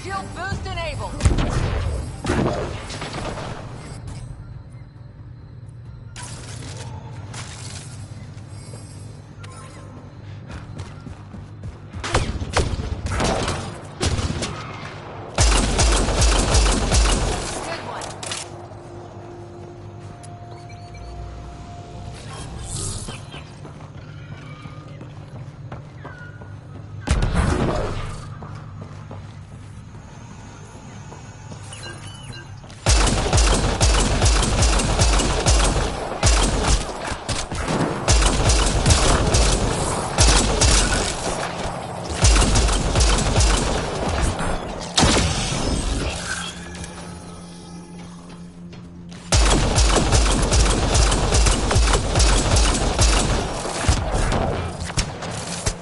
Shield boost enabled.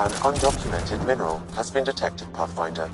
An undocumented mineral has been detected, Pathfinder.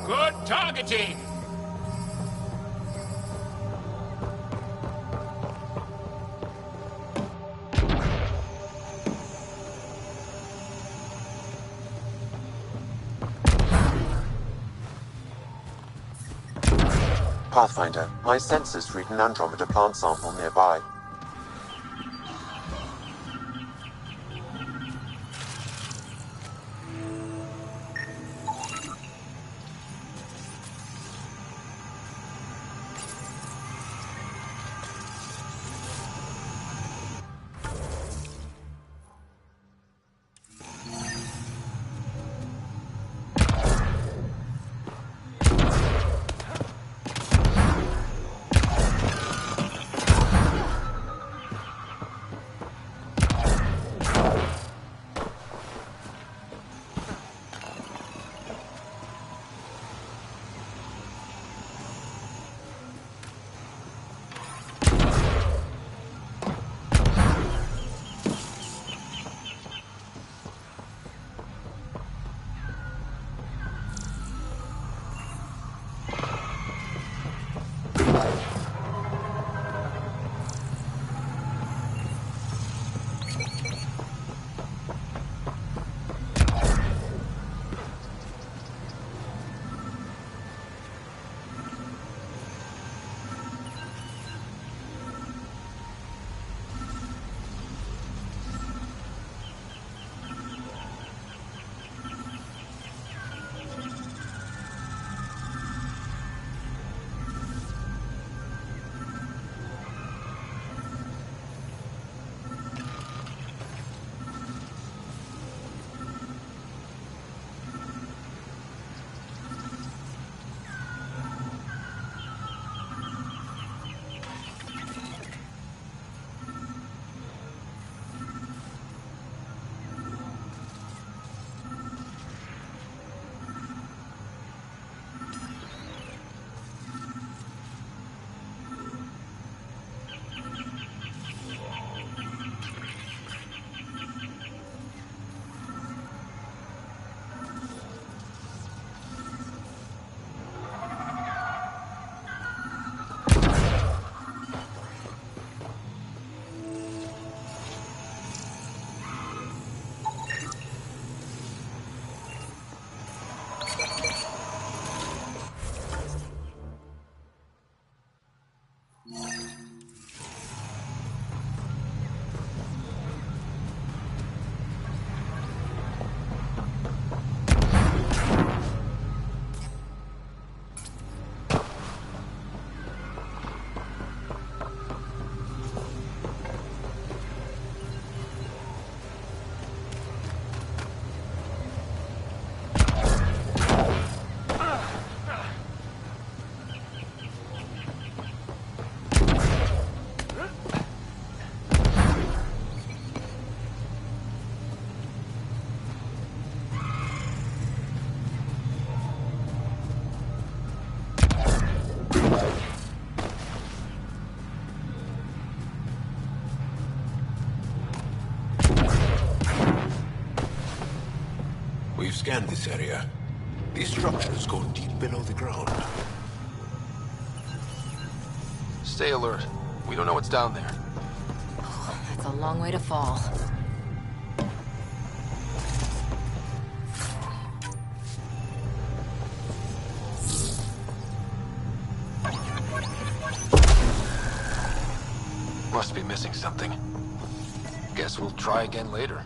Good targeting! Pathfinder, my sensors read an Andromeda plant sample nearby. We've scanned this area. These structures go deep below the ground. Stay alert. We don't know what's down there. That's a long way to fall. Must be missing something. Guess we'll try again later.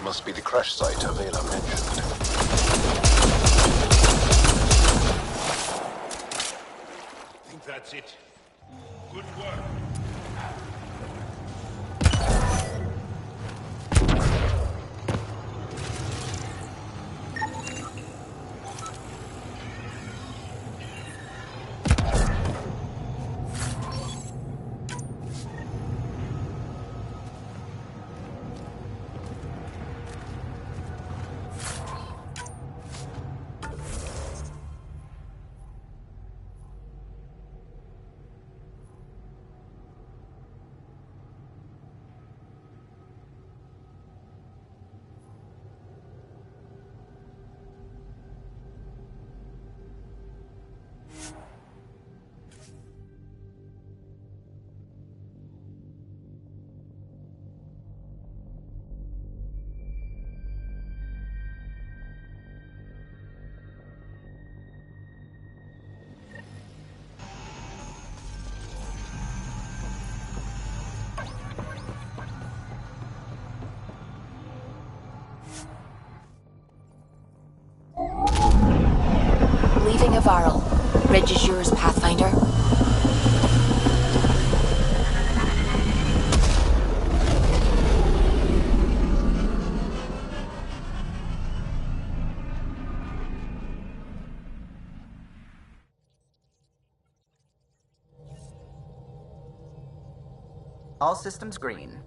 Must be the crash site Avela mentioned. I think that's it. Good work. Leaving Avarl. Ridge is yours, Pathfinder. All systems green.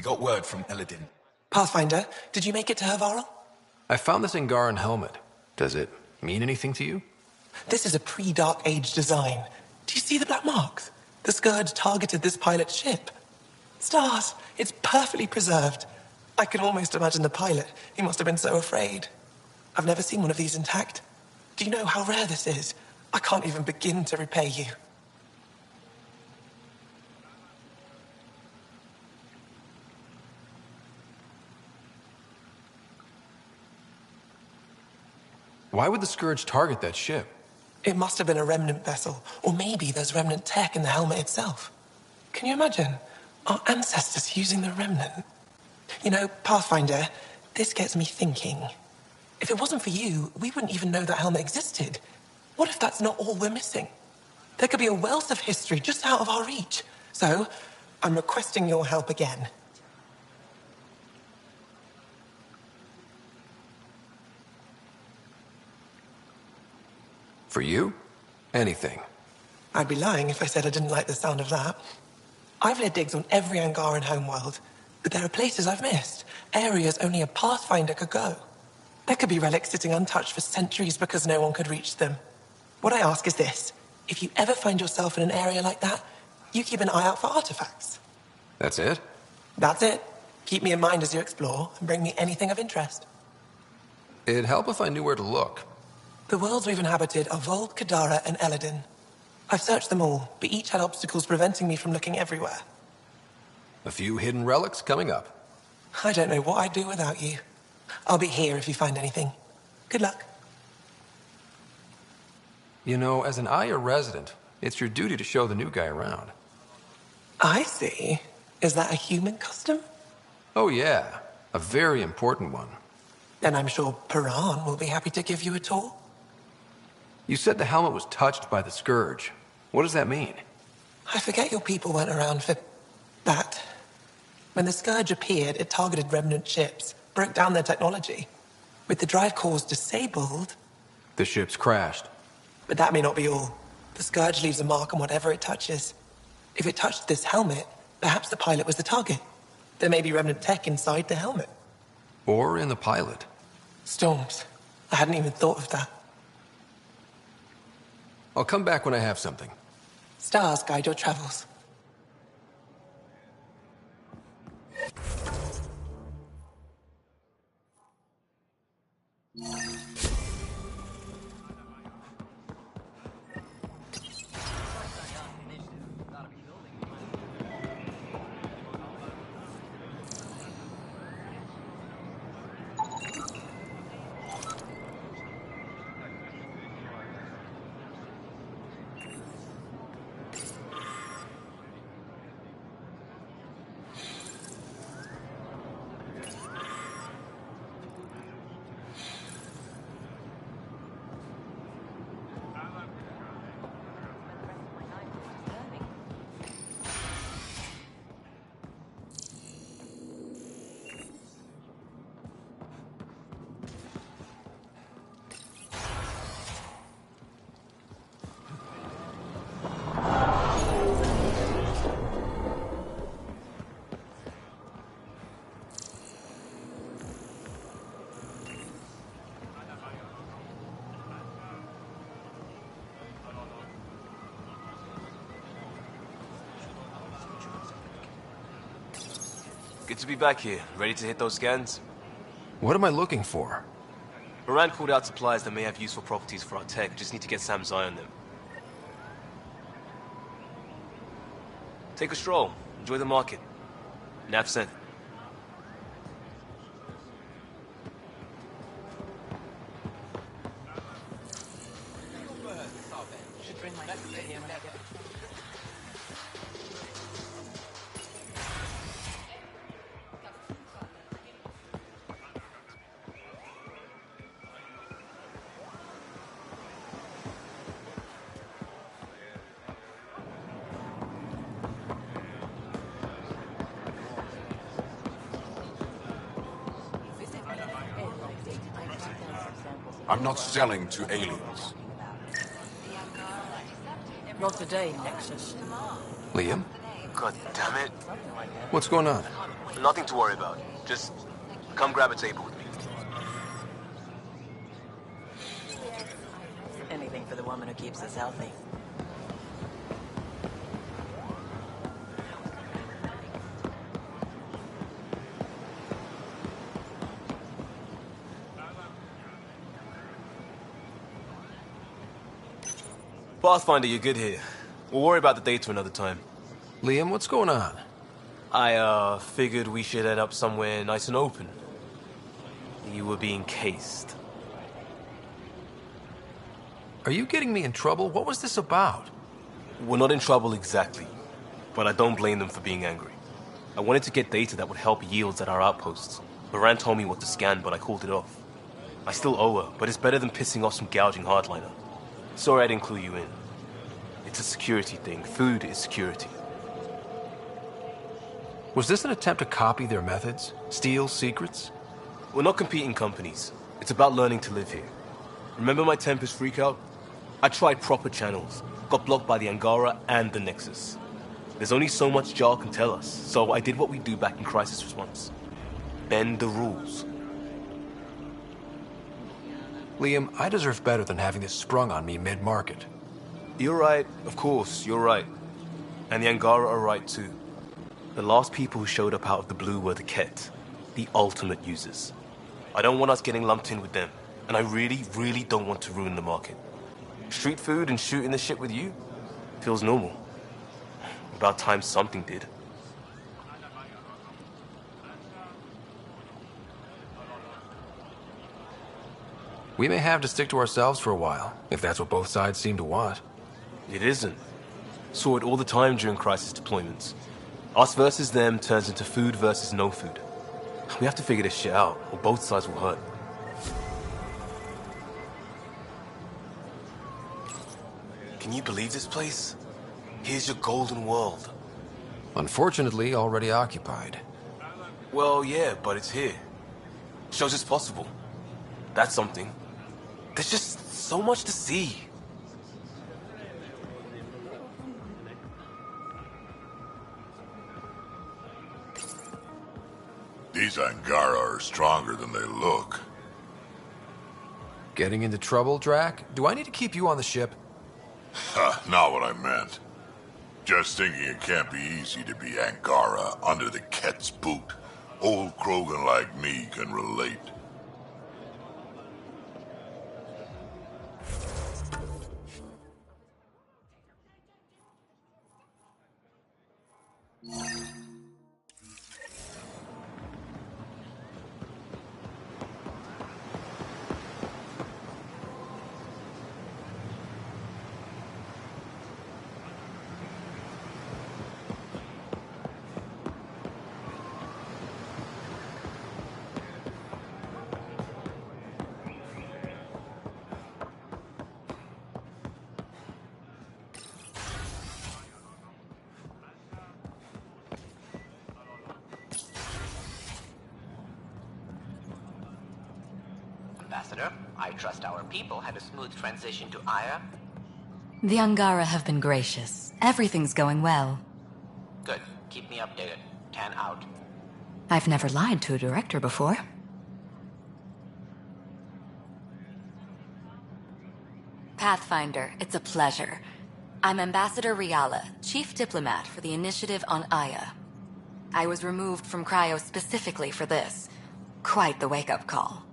We got word from Eladin. Pathfinder, did you make it to Hervarl? I found this Angaran helmet. Does it mean anything to you? This is a pre-Dark Age design. Do you see the black marks? The Scourge targeted this pilot's ship. Stars, it's perfectly preserved. I can almost imagine the pilot. He must have been so afraid. I've never seen one of these intact. Do you know how rare this is? I can't even begin to repay you. Why would the Scourge target that ship? It must have been a remnant vessel, or maybe there's remnant tech in the helmet itself. Can you imagine? Our ancestors using the remnant. You know, Pathfinder, this gets me thinking. If it wasn't for you, we wouldn't even know that helmet existed. What if that's not all we're missing? There could be a wealth of history just out of our reach. So, I'm requesting your help again. For you? Anything. I'd be lying if I said I didn't like the sound of that. I've led digs on every Angaran homeworld, but there are places I've missed, areas only a Pathfinder could go. There could be relics sitting untouched for centuries because no one could reach them. What I ask is this: if you ever find yourself in an area like that, you keep an eye out for artifacts. That's it? That's it. Keep me in mind as you explore, and bring me anything of interest. It'd help if I knew where to look. The worlds we've inhabited are Vold, Kadara, and Eladin. I've searched them all, but each had obstacles preventing me from looking everywhere. A few hidden relics coming up. I don't know what I'd do without you. I'll be here if you find anything. Good luck. You know, as an Aya resident, it's your duty to show the new guy around. I see. Is that a human custom? Oh yeah, a very important one. Then I'm sure Piran will be happy to give you a tour. You said the helmet was touched by the Scourge. What does that mean? I forget your people weren't around for that. When the Scourge appeared, it targeted remnant ships, broke down their technology. With the drive cores disabled... The ships crashed. But that may not be all. The Scourge leaves a mark on whatever it touches. If it touched this helmet, perhaps the pilot was the target. There may be remnant tech inside the helmet. Or in the pilot. Storms. I hadn't even thought of that. I'll come back when I have something. Stars guide your travels. Good to be back here, ready to hit those scans. What am I looking for? Moran called out supplies that may have useful properties for our tech, just need to get Sam's eye on them. Take a stroll, enjoy the market. Nav sent. I'm not selling to aliens. Not today, Nexus. Liam? God damn it. What's going on? Nothing to worry about. Just come grab a table with me. Anything for the woman who keeps us healthy. Pathfinder, you're good here. We'll worry about the data another time. Liam, what's going on? I, figured we should head up somewhere nice and open. You were being cased. Are you getting me in trouble? What was this about? We're not in trouble exactly, but I don't blame them for being angry. I wanted to get data that would help yields at our outposts. Moran told me what to scan, but I called it off. I still owe her, but it's better than pissing off some gouging hardliner. Sorry I didn't clue you in. It's a security thing. Food is security. Was this an attempt to copy their methods? Steal secrets? We're not competing companies. It's about learning to live here. Remember my Tempest freakout? I tried proper channels. Got blocked by the Angara and the Nexus. There's only so much Jar can tell us, so I did what we do back in Crisis Response. Bend the rules. Liam, I deserve better than having this sprung on me mid-market. You're right, of course, you're right. And the Angara are right too. The last people who showed up out of the blue were the Ket, the ultimate users. I don't want us getting lumped in with them, and I really, really don't want to ruin the market. Street food and shooting the shit with you feels normal. About time something did. We may have to stick to ourselves for a while, if that's what both sides seem to want. It isn't. Saw it all the time during crisis deployments. Us versus them turns into food versus no food. We have to figure this shit out, or both sides will hurt. Can you believe this place? Here's your golden world. Unfortunately, already occupied. Well, yeah, but it's here. Shows it's possible. That's something. There's just so much to see. These Angara are stronger than they look. Getting into trouble, Drac? Do I need to keep you on the ship? Not what I meant. Just thinking it can't be easy to be Angara under the Ket's boot. Old Krogan like me can relate. Ambassador, I trust our people had a smooth transition to Aya. The Angara have been gracious. Everything's going well. Good. Keep me updated. Tan out. I've never lied to a director before. Pathfinder, it's a pleasure. I'm Ambassador Riala, Chief Diplomat for the Initiative on Aya. I was removed from Cryo specifically for this. Quite the wake-up call.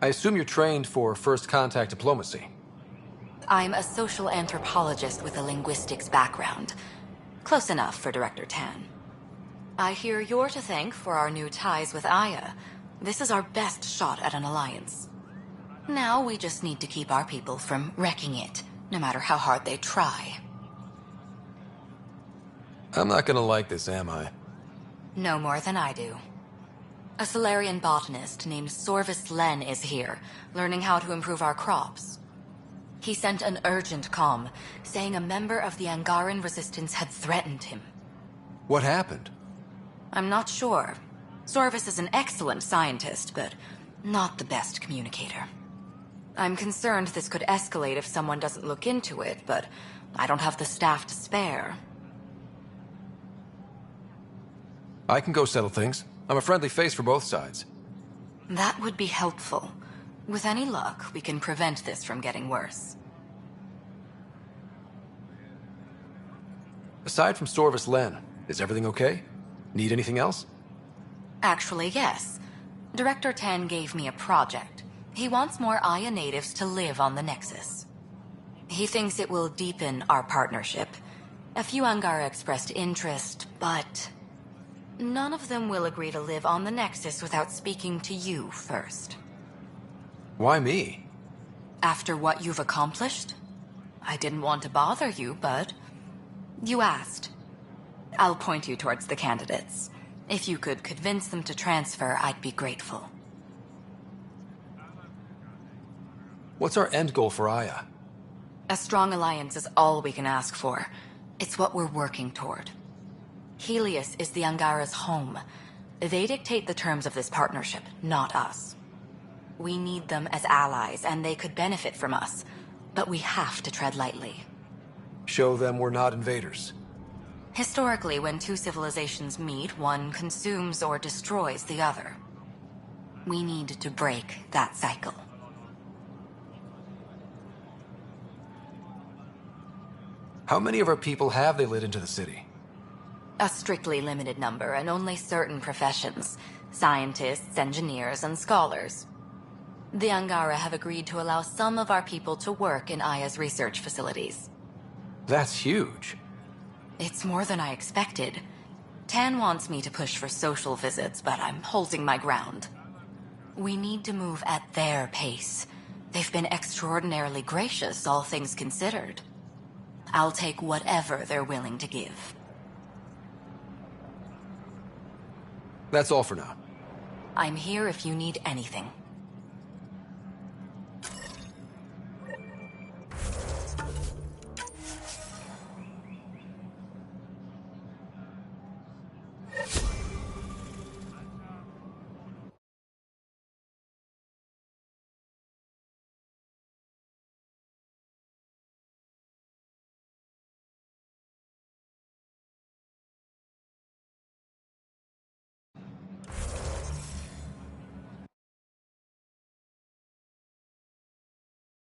I assume you're trained for first contact diplomacy. I'm a social anthropologist with a linguistics background. Close enough for Director Tan. I hear you're to thank for our new ties with Aya. This is our best shot at an alliance. Now we just need to keep our people from wrecking it, no matter how hard they try. I'm not gonna like this, am I? No more than I do. A Solarian botanist named Sorvis Len is here, learning how to improve our crops. He sent an urgent comm, saying a member of the Angaran resistance had threatened him. What happened? I'm not sure. Sorvis is an excellent scientist, but not the best communicator. I'm concerned this could escalate if someone doesn't look into it, but I don't have the staff to spare. I can go settle things. I'm a friendly face for both sides. That would be helpful. With any luck, we can prevent this from getting worse. Aside from Sorvis Len, is everything okay? Need anything else? Actually, yes. Director Tan gave me a project. He wants more Aya natives to live on the Nexus. He thinks it will deepen our partnership. A few Angara expressed interest, but none of them will agree to live on the Nexus without speaking to you first. Why me? After what you've accomplished? I didn't want to bother you, but you asked. I'll point you towards the candidates. If you could convince them to transfer, I'd be grateful. What's our end goal for Aya? A strong alliance is all we can ask for. It's what we're working toward. Helios is the Angara's home. They dictate the terms of this partnership, not us. We need them as allies, and they could benefit from us. But we have to tread lightly. Show them we're not invaders. Historically, when two civilizations meet, one consumes or destroys the other. We need to break that cycle. How many of our people have they let into the city? A strictly limited number, and only certain professions. Scientists, engineers, and scholars. The Angara have agreed to allow some of our people to work in Aya's research facilities. That's huge. It's more than I expected. Tan wants me to push for social visits, but I'm holding my ground. We need to move at their pace. They've been extraordinarily gracious, all things considered. I'll take whatever they're willing to give. That's all for now. I'm here if you need anything.